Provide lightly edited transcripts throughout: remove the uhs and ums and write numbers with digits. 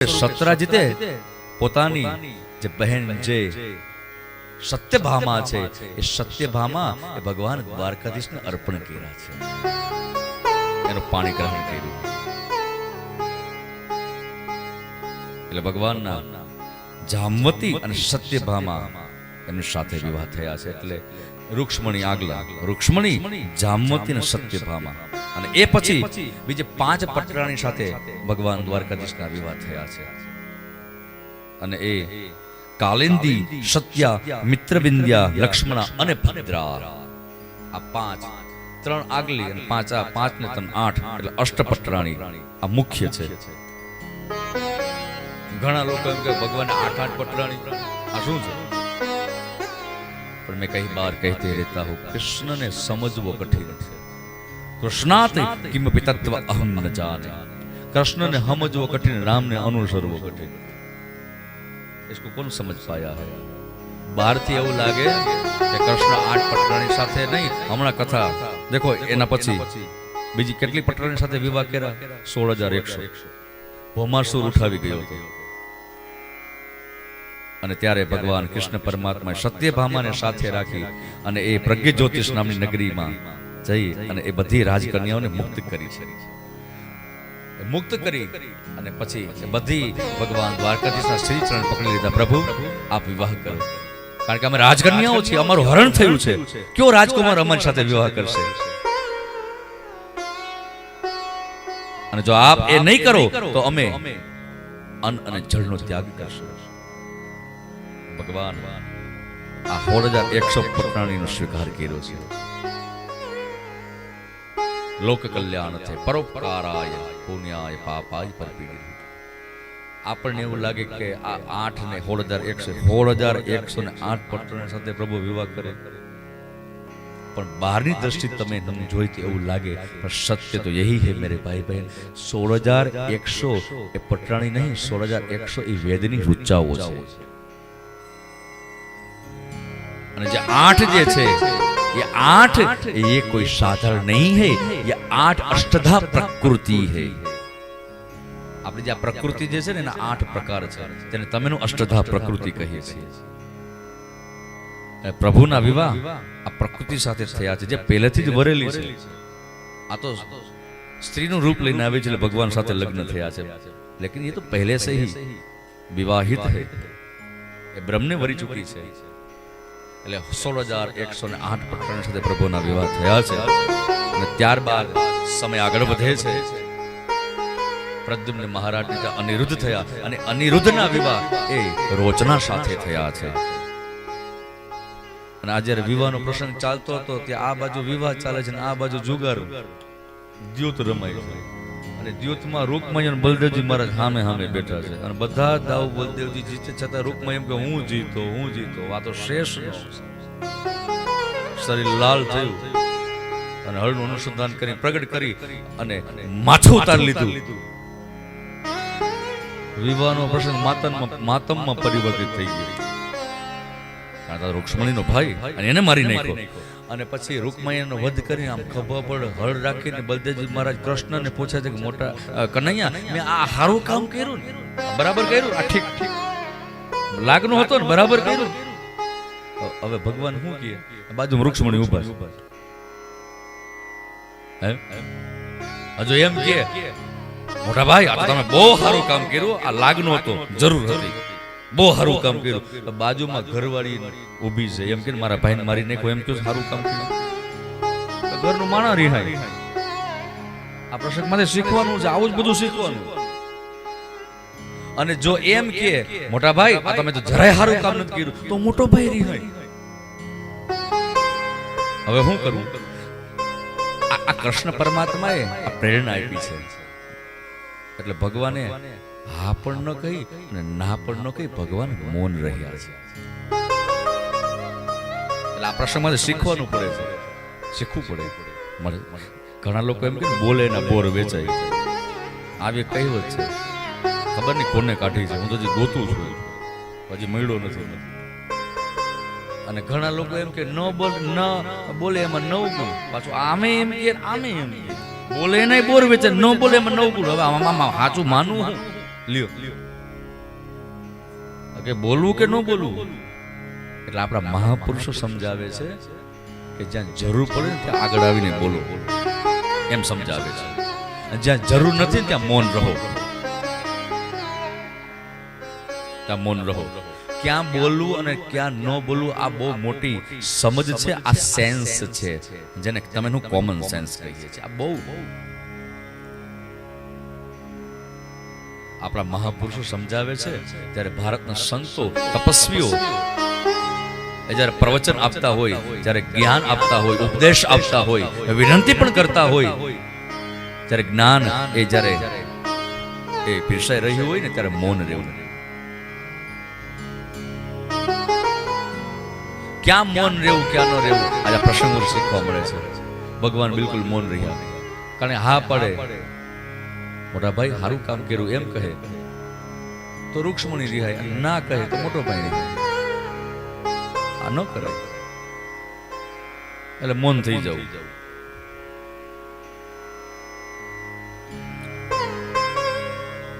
સત્રાજીતે પોતાની જે બહેન જે સત્યભામા છે એ સત્યભામા એ ભગવાન દ્વારકાધીશને અર્પણ કર્યા છે, એનું પાણી ગ્રહણ કર્યું. એટલે ભગવાનના જામવતી અને સત્યભામા એમની સાથે વિવાહ થયા છે. એટલે રૂક્ષ્મણી આગલા, રૂક્ષ્મણી, જામવતી અને સત્યભામા, અને એ પછી બીજે 5 પટરાણી સાથે ભગવાન દ્વારકાધીશના વિવાહ થયા છે. અને એ કાલિંદી, સત્યા, મિત્રવિંદ્યા, લક્ષ્મણા અને ભદ્રા, આ 5, 3 આગલી અને 5 આ 5 ને 3 8 એટલે અષ્ટપટરાણી આ મુખ્ય છે. ઘણા લોકો એમ કે ભગવાન 8 પટરાણી આ શું છે? પણ મેં કઈ બાર કહેતે રહેતા હું, કૃષ્ણને સમજવો કઠિન છે. કૃષ્ણાત કિમપી તત્વ અહમ ન જાને. कृष्ण ने समझो कठिन, राम ने अनुसरવો कठिन. इसको कौन समझ पाया है? बाहर थी એવું લાગે કે કૃષ્ણ 8 પટરાણી સાથે નહીં. હમણાં કથા દેખો, એના પછી બીજી કેટલી પટરાણી સાથે વિવાહ કર્યા? 16100. ભૌમાસુર ઉઠાવી ગયો હતો. અને ત્યારે ભગવાન કૃષ્ણ પરમાત્માએ સત્યભામાને સાથે રાખી અને એ પ્રજ્ઞ જ્યોતિષ નામની નગરીમાં જઈ અને એ બધી રાજકન્યાઓને મુક્ત કરી છે. મુક્ત કરી અને પછી બધી ભગવાન દ્વારકાધીશના શ્રી ચરણ પકડી લીધા. પ્રભુ આપ વિવાહ કરો, કારણ કે અમે રાજકન્યાઓ છીએ, અમારું હરણ થયું છે. કયો રાજકુમાર અમારી સાથે વિવાહ કરશે? અને જો આપ એ નહીં કરો તો અમે અન્ન અને જળનો ત્યાગ કરશું. ભગવાન આ 16100 પટરાણીનો સ્વીકાર કર્યો છે. લોક કલ્યાણ છે, પરોપકારાય, પુણ્યાય, પાપાય પરપીડી. આપણને એવું લાગે કે આ 8 ને 16108 પટરાણી સાથે પ્રભુ વિવાહ કરે, પણ બહારની દ્રષ્ટિ તમે જોઈ તો એવું લાગે, પણ સત્ય તો યહી હે મેરે ભાઈ બહેન. 16100 એ પટરાણી નહીં, 16100 એ વેદની ઋચાઓ છે. અને જે 8 જે છે ये 8 ये कोई साधारण नहीं है, ये 8 अष्टधा प्रकृति है. આપણે જે પ્રકૃતિ જે છે ને એના 8 પ્રકાર છે, તેને તમેનું અષ્ટધા પ્રકૃતિ કહીએ છીએ. પ્રભુના વિવાહ આ પ્રકૃતિ સાથે થયા છે, જે પહેલેથી જ વરેલી છે. આ તો સ્ત્રીનું રૂપ લઈને આવી છે એટલે ભગવાન સાથે લગ્ન થયા છે, લેકિન ये तो पहले से ही विवाहित है, એ બ્રહ્મને વરી ચૂકી છે. એટલે 16108 પટરાણી સાથે પ્રભુના વિવાહ થયા છે. અને ત્યારબાદ સમય આગળ વધે છે. પ્રદ્યુમ્ન મહારાજને અનિરુદ્ધ થયા, અને અનિરુદ્ધના વિવાહ એ રોચના સાથે થયા છે. અને આ જ્યારે વિવાહનો પ્રસંગ ચાલતો હતો ત્યાં આ બાજુ વિવાહ ચાલે છે અને આ બાજુ જુગાર દ્યુત રમાય છે. અને દ્યુતમાં રૂકમય અને બલદેવજી મહારાજ સામે સામે બેઠા છે. અને બધા દાવ બલદેવજી જીતે, છતાં રૂકમય એમ કે હું જીતો. આ તો શેષ શરીર લાલ થયું અને હળનું અનુસંધાન કરી પ્રગટ કરી અને માથું ઉતારી લીધું. વિવાહનો પ્રસંગ માતમમાં પરિવર્તિત થઈ ગયો. કારણ કે રૂક્ષ્મણીનો ભાઈ અને એને મારી નાખ્યો. અને પછી રૂકમણીનો વધ કરીને આમ ખભા પર હળ રાખીને બલદેવજી મહારાજ કૃષ્ણને પૂછે છે કે મોટા કનૈયા, મેં આ સારું કામ કર્યું ને? બરાબર કર્યું? આ ઠીક લાગનો હતો ને? બરાબર કર્યું? હવે ભગવાન શું કહે? બાજુમાં રૂક્ષ્મણી ઉભા છે. હજુ એમ કે મોટા ભાઈ, આ તમે બહુ સારું કામ કર્યું, આ લાગનો હતો, જરૂર હતી, બહુ સારું કામ કર્યું. બાજુમાં ઘરવાળી ઊભી છે, એમ કે મારા ભાઈને મારી નાખો, એમ કે સારું કામ કર્યું. ઘરનું માણા રિહાય. આ પ્રસંગમાંથી શીખવાનું છે, આવું જ બધું શીખવાનું. અને જો એમ કે મોટા ભાઈ, આ તમે તો જરાય સારું કામ નથી કર્યું, તો મોટો ભાઈ રિહાય. હવે શું કરવું? આ કૃષ્ણ પરમાત્માએ આ પ્રેરણા આપી છે. એટલે ભગવાને હા પણ ન કહી અને ના પણ ન કહી, ભગવાન મૌન રહ્યા છે. એટલે આ પ્રસંગમાં શીખવાનું પડે છે, શીખવું પડે. ઘણા લોકો એમ કે બોલે ના બોર વેચાય. આવી કહેવત છે, ખબર નહીં કોને કાઢી છે, હું તો હજી ગોતું છું, હજી મળ્યો નથી. અને ઘણા લોકો એમ કે ન બોલે એમાં 9 ગુણ, પાછું આમે એમ કે બોલે નહીં બોર વેચે, ન બોલે એમાં 9 ગુણ. હવે આમાં સાચું માનવું લ્યો કે બોલવું કે ન બોલવું, એટલે આપણા મહાપુરુષો સમજાવે છે કે જ્યાં જરૂર પડે ને ત્યાં આગળ આવીને બોલો, એમ સમજાવે છે. જ્યાં જરૂર નથી ત્યાં મૌન રહો, ત્યાં મૌન રહો. ક્યાં બોલવું અને ક્યાં ન બોલવું આ બહુ મોટી સમજ છે, આ સેન્સ છે, જેને તમે કોમન સેન્સ કહીએ છીએ. આ બહુ આપણા મહાપુરુષો સમજાવે છે. જ્યારે ભારતના સંતો તપસ્વીઓ જ્યારે પ્રવચન આપતા હોય, જ્યારે જ્ઞાન આપતા હોય, ઉપદેશ આપતા હોય, વિનંતી પણ કરતા હોય, ત્યારે જ્ઞાન એ જ્યારે એ પીરસાઈ રહ્યું હોય ને ત્યારે મૌન રહેવું. ક્યાં મૌન રહેવું ક્યાં ન રહેવું આજે પ્રસંગો શીખવા મળે છે. ભગવાન બિલકુલ મૌન રહ્યા, કારણ હા પડે મોટા ભાઈ સારું કામ કર્યું એમ કહે તો રૂક્ષ્મણી રિહાય, ના કહે તો મોટો ભાઈ રિહાય. આ ન કરાય, એટલે મૌન થઈ જવું.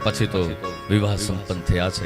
પછી તો વિવાહ સંપન્ન થયા છે.